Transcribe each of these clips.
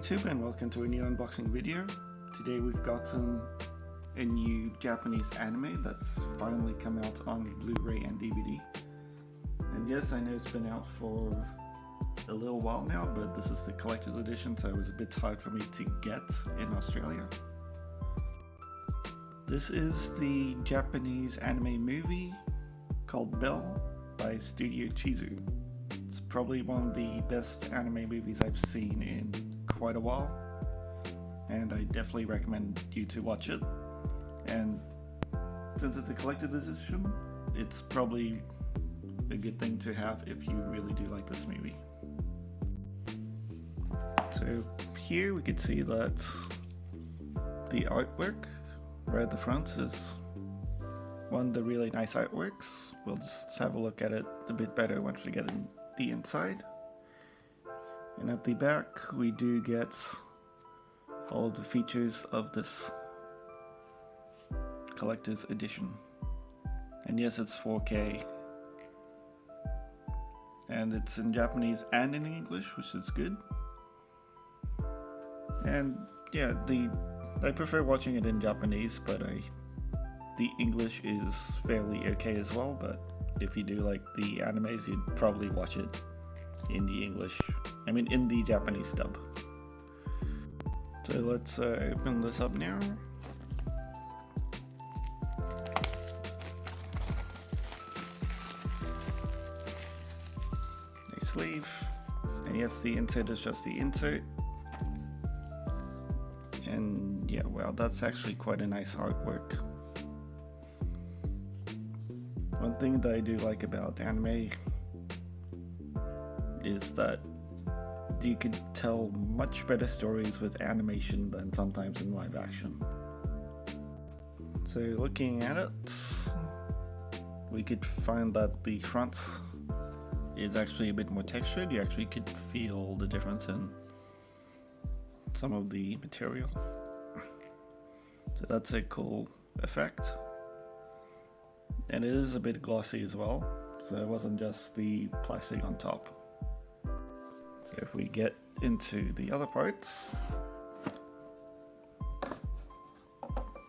YouTube and welcome to a new unboxing video. Today we've gotten a new Japanese anime that's finally come out on Blu-ray and DVD. And yes, I know it's been out for a little while now, but this is the collector's edition, so it was a bit hard for me to get in Australia. This is the Japanese anime movie called Belle by Studio Chizu. It's probably one of the best anime movies I've seen in quite a while, and I definitely recommend you to watch it. And since it's a collector's edition, it's probably a good thing to have if you really do like this movie. So here we can see that the artwork right at the front is one of the really nice artworks. We'll just have a look at it a bit better once we get in the inside. And at the back we do get all of the features of this collector's edition. And yes, it's 4K. And it's in Japanese and in English, which is good. And yeah, I prefer watching it in Japanese, but the English is fairly okay as well. But if you do like the animes, you'd probably watch it in the English. In the Japanese dub. So let's open this up now. A sleeve, and yes, the insert is just the insert. And yeah, well, that's actually quite a nice artwork. One thing that I do like about anime is that you can tell much better stories with animation than sometimes in live action. So looking at it, we could find that the front is actually a bit more textured. You actually could feel the difference in some of the material. So that's a cool effect. And it is a bit glossy as well, so it wasn't just the plastic on top. So if we get into the other parts,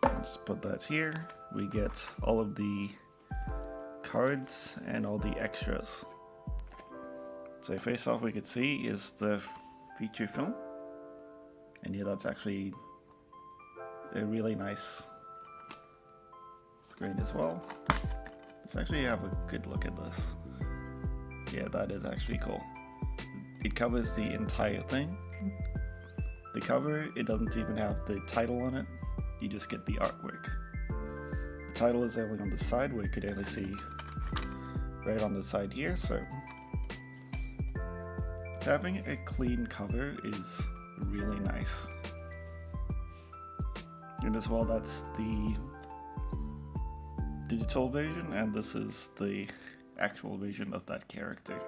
let's put that here. We get all of the cards and all the extras. So first off, we could see is the feature film. And yeah, that's actually a really nice screen as well. Let's actually have a good look at this. Yeah, that is actually cool. It covers the entire thing. The cover, it doesn't even have the title on it. You just get the artwork. The title is only on the side, where you could only see right on the side here. So having a clean cover is really nice. And as well, that's the digital version, and this is the actual version of that character.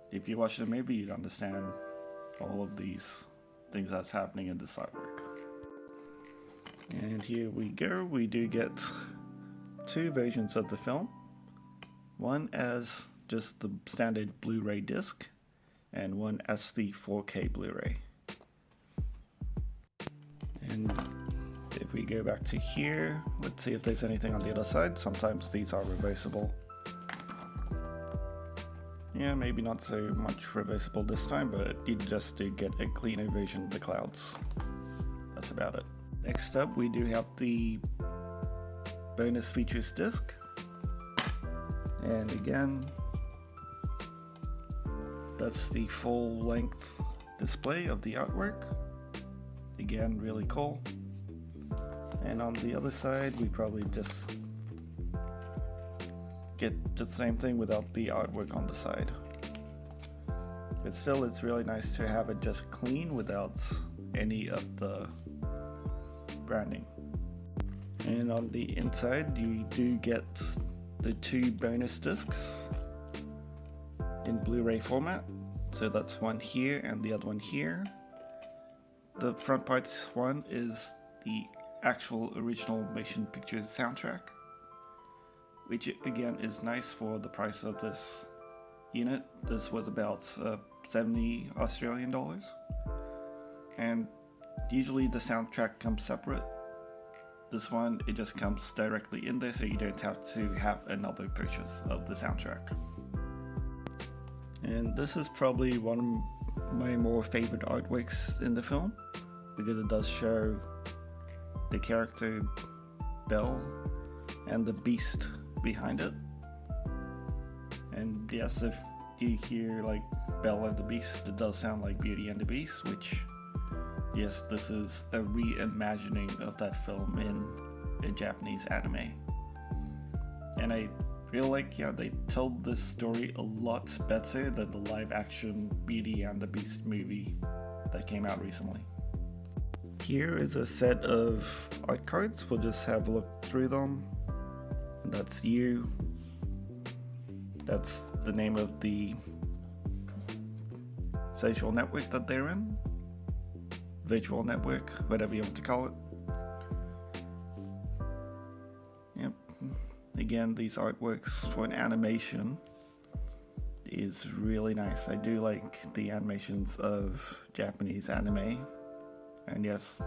If you watch the movie, you'd understand all of these things that's happening in this artwork. And here we go, we do get two versions of the film. One as just the standard Blu-ray disc, and one as the 4K Blu-ray. And if we go back to here, let's see if there's anything on the other side. Sometimes these are reversible. Yeah, maybe not so much reversible this time, but you just do get a cleaner version of the clouds. That's about it. Next up, we do have the bonus features disc. And again, that's the full length display of the artwork. Again, really cool. And on the other side, we probably just get the same thing without the artwork on the side. But still, it's really nice to have it just clean without any of the branding. And on the inside, you do get the two bonus discs in Blu-ray format. So that's one here and the other one here. The front parts one is the actual original motion picture soundtrack, which again is nice for the price of this unit. This was about 70 Australian dollars. and usually the soundtrack comes separate. This one, it just comes directly in there, so you don't have to have another purchase of the soundtrack. And this is probably one of my more favorite artworks in the film, because it does show the character Belle and the beast behind it. And yes, if you hear like Belle and the Beast, it does sound like Beauty and the Beast, which, yes, this is a reimagining of that film in a Japanese anime. And I feel like, yeah, they told this story a lot better than the live action Beauty and the Beast movie that came out recently. Here is a set of art cards. We'll just have a look through them. That's you. That's the name of the social network that they're in. Virtual network, whatever you want to call it. Yep. Again, these artworks for an animation is really nice. I do like the animations of Japanese anime. And yes,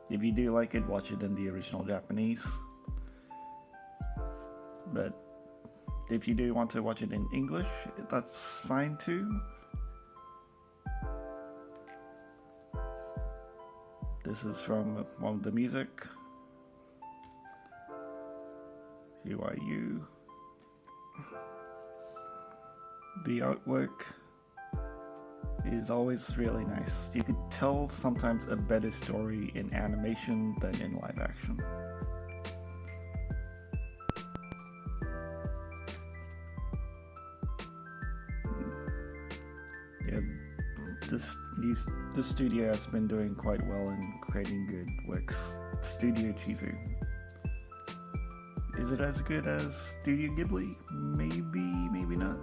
if you do like it, watch it in the original Japanese. But if you do want to watch it in English, that's fine too. This is from one of the music. Who are you? The artwork is always really nice. You could tell sometimes a better story in animation than in live action. Yeah, this studio has been doing quite well in creating good works. Studio Chizu. Is it as good as Studio Ghibli? Maybe, maybe not.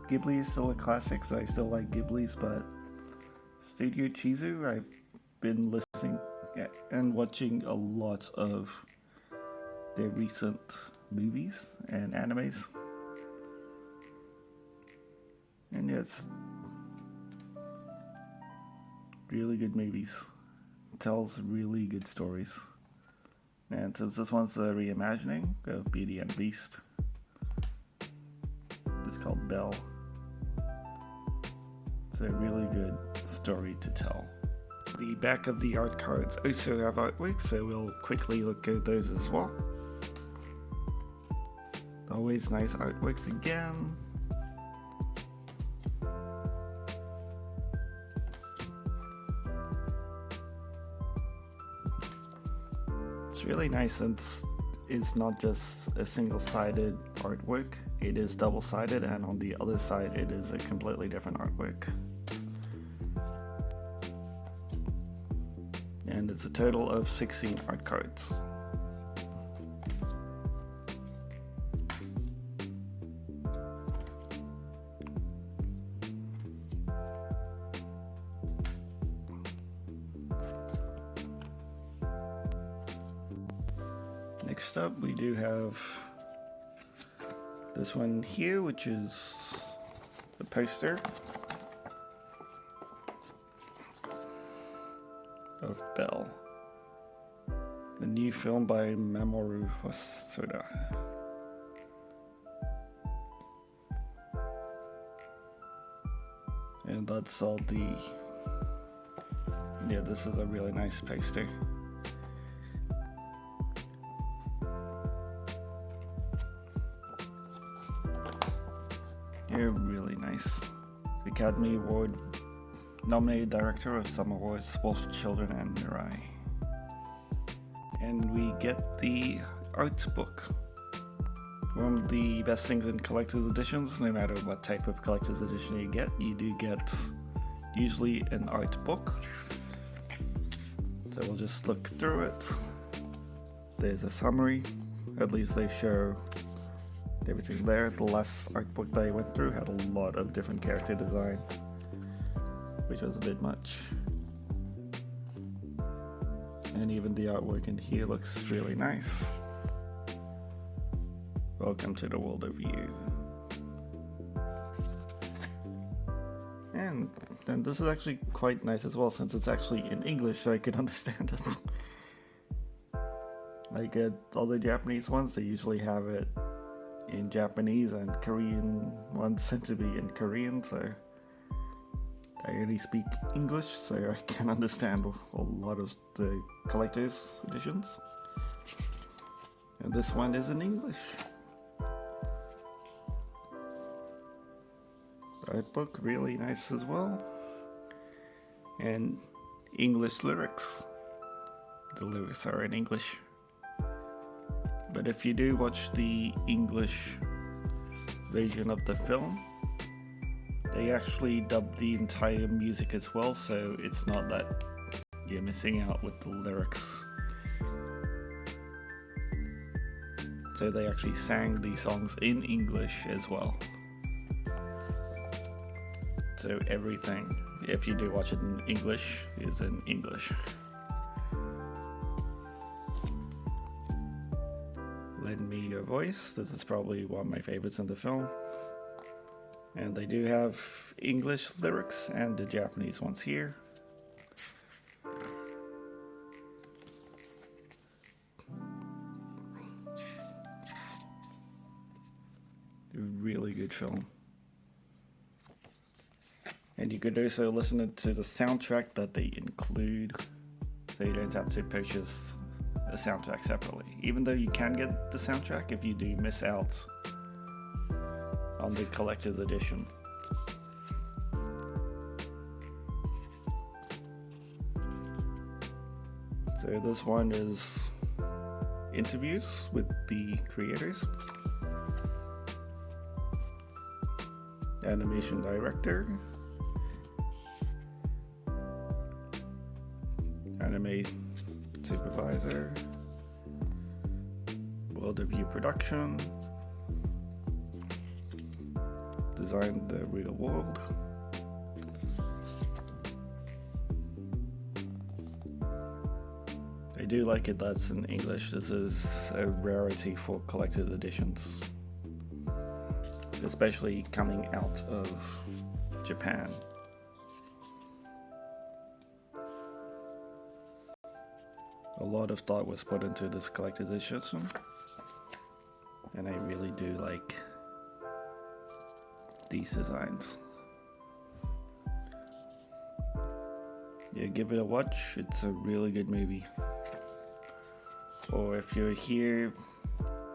Ghibli is still a classic, so I still like Ghibli's, but Studio Chizu, I've been listening and watching a lot of their recent movies and animes. And yeah, it's really good movies. It tells really good stories. And since this one's a reimagining of Beauty and the Beast, it's called Belle. It's a really good story to tell. The back of the art cards also have artwork, so we'll quickly look at those as well. Always nice artworks again. It's really nice since it's not just a single-sided artwork, it is double-sided, and on the other side it is a completely different artwork. And it's a total of 16 art cards. Next up, we do have this one here, which is the poster of Belle, the new film by Mamoru Hosoda. And that's all the... Yeah, this is a really nice poster. You're really nice. The Academy Award nominated director of some awards, Wolf Children and Mirai. And we get the art book. One of the best things in collector's editions, no matter what type of collector's edition you do get usually an art book. So we'll just look through it. There's a summary, at least they show everything there. The last art book that I went through had a lot of different character design, which was a bit much. And even the artwork in here looks really nice. Welcome to the world of you. And then this is actually quite nice as well, since it's actually in English, so I could understand it. Like all the Japanese ones, they usually have it in Japanese, and Korean ones tend to be in Korean, so I only speak English, so I can understand a lot of the collector's editions. And this one is in English. Art book, really nice as well. And English lyrics. The lyrics are in English. But if you do watch the English version of the film, they actually dub the entire music as well, so it's not that you're missing out with the lyrics. So they actually sang these songs in English as well. So everything, if you do watch it in English, is in English. Lend Me Your Voice. This is probably one of my favorites in the film. And they do have English lyrics and the Japanese ones here. Really good film. And you could also listen to the soundtrack that they include, so you don't have to purchase a soundtrack separately. Even though you can get the soundtrack if you do miss out on the collector's edition. So this one is interviews with the creators, animation director, anime supervisor, World of View production, designed the real world, I do like it that's in English. This is a rarity for collector's editions, especially coming out of Japan. A lot of thought was put into this collector's edition, and I really do like these designs. Yeah, give it a watch. It's a really good movie. Or if you're here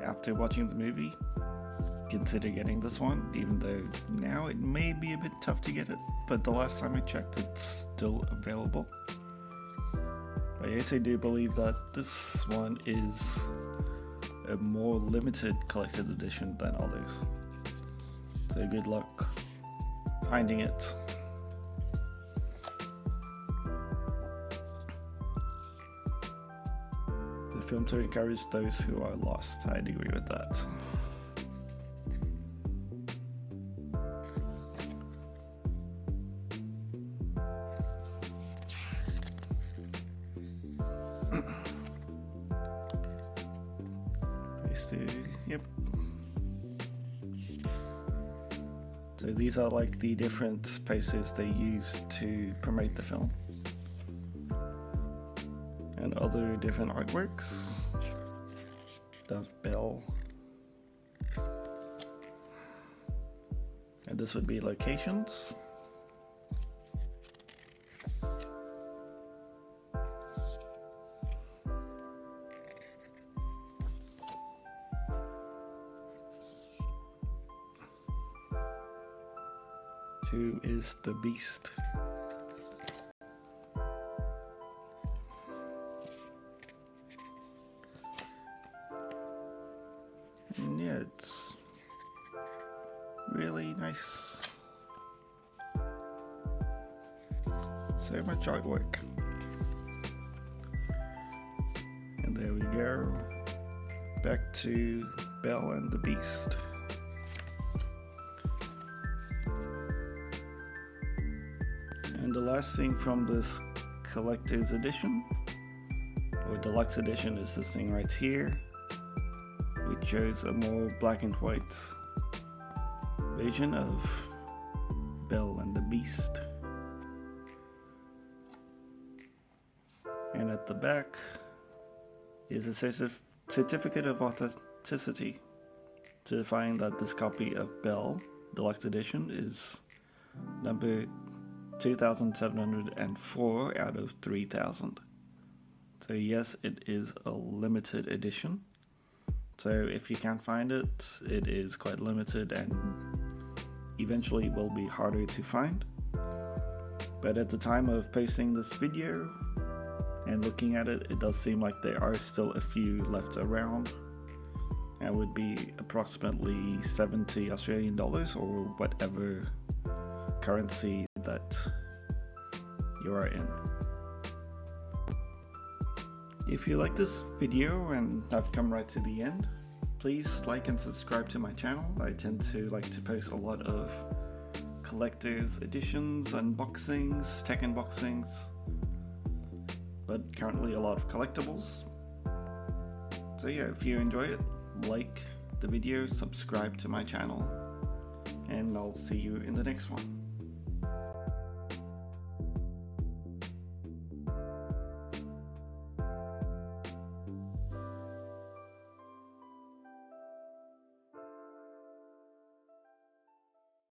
after watching the movie, consider getting this one, even though now it may be a bit tough to get it, but the last time I checked, it's still available. I also do believe that this one is a more limited collector's edition than others. So good luck finding it. The film to encourage those who are lost. I'd agree with that. Yep. So these are like the different posters they use to promote the film. And other different artworks of Belle. And this would be locations. Who is the Beast? And yeah, it's really nice. So much artwork. And there we go. Back to Belle and the Beast. And the last thing from this collector's edition, or deluxe edition, is this thing right here, which shows a more black and white version of Belle and the Beast. And at the back is a certificate of authenticity, certifying that this copy of Belle Deluxe Edition is number 2704 out of 3000. So yes, it is a limited edition. So if you can't find it, it is quite limited and eventually will be harder to find. But at the time of posting this video and looking at it, it does seem like there are still a few left around. And would be approximately 70 Australian dollars or whatever currency that you are in. If you like this video and have come right to the end, please like and subscribe to my channel. I tend to like to post a lot of collector's editions, unboxings, tech unboxings, but currently a lot of collectibles. So yeah, if you enjoy it, like the video, subscribe to my channel, and I'll see you in the next one.